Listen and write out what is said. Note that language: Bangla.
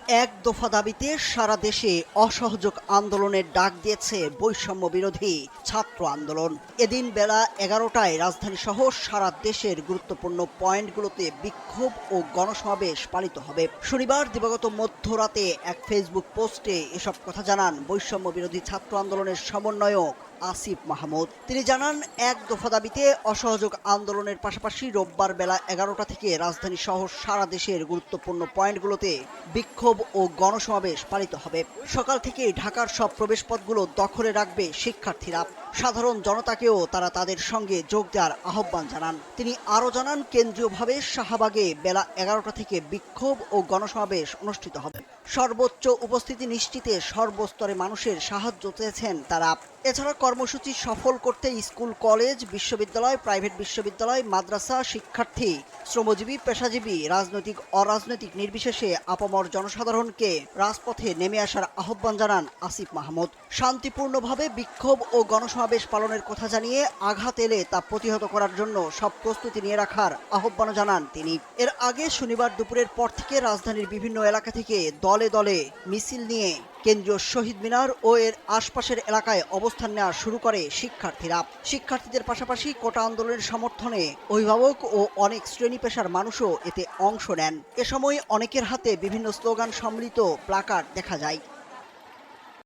এক দফা দাবিতে সারা দেশে অসহযোগ আন্দোলনের ডাক দিয়েছে বৈষম্য বিরোধী ছাত্র আন্দোলন। এদিন বেলা 11টায় রাজধানী সহ সারা দেশের গুরুত্বপূর্ণ পয়েন্টগুলোতে বিক্ষোভ ও গণসমাবেশ পালিত হবে। শনিবার দিবাগত মধ্যরাতে এক ফেসবুক পোস্টে এসব কথা জানান বৈষম্য বিরোধী ছাত্র আন্দোলনের সমন্বয়ক আসিফ মাহমুদ। তিনি জানান, এক দফা দাবিতে অসহযোগ আন্দোলনের পাশাপাশি রোববার বেলা 11টা থেকে রাজধানী সহ সারা দেশের গুরুত্বপূর্ণ পয়েন্টগুলোতে বিক্ষোভ ও গণসমাবেশ পালিত হবে। সকাল থেকেই ঢাকার সব প্রবেশপথগুলো দখলে রাখবে শিক্ষার্থীরা। সাধারণ জনতাকেও তারা তাদের সঙ্গে যোগ দেওয়ার আহ্বান জানান। তিনি আরও জানান, কেন্দ্রীয়ভাবে শাহবাগে বেলা 11টা থেকে বিক্ষোভ ও গণসমাবেশ অনুষ্ঠিত হবে। সর্বোচ্চ উপস্থিতি নিশ্চিতে সর্বস্তরে মানুষের সাহায্য চেয়েছেন তারা। এছাড়া কর্মসূচি সফল করতে স্কুল, কলেজ, বিশ্ববিদ্যালয়, প্রাইভেট বিশ্ববিদ্যালয়, মাদ্রাসা, শিক্ষার্থী, শ্রমজীবী, পেশাজীবী, রাজনৈতিক অরাজনৈতিক নির্বিশেষে আপামর জনসাধারণকে রাজপথে নেমে আসার আহ্বান জানান আসিফ মাহমুদ। শান্তিপূর্ণভাবে বিক্ষোভ ও গণসমাবেশ পালনের কথা জানিয়ে আঘাত এলে তা প্রতিহত করার জন্য সব প্রস্তুতি নিয়ে রাখার আহ্বান জানান তিনি। এর আগে শনিবার দুপুরের পর থেকে রাজধানীর বিভিন্ন এলাকা থেকে দলে দলে মিছিল নিয়ে কেন্দ্রীয় শহীদ মিনার ও এর আশপাশের এলাকায় অবস্থান নেওয়া শুরু করে শিক্ষার্থীরা। শিক্ষার্থীদের পাশাপাশি কোটা আন্দোলনের সমর্থনে অভিভাবক ও অনেক শ্রেণী পেশার মানুষও এতে অংশ নেন। এ সময় অনেকের হাতে বিভিন্ন স্লোগান সম্মিলিত প্লাকার্ড দেখা যায়।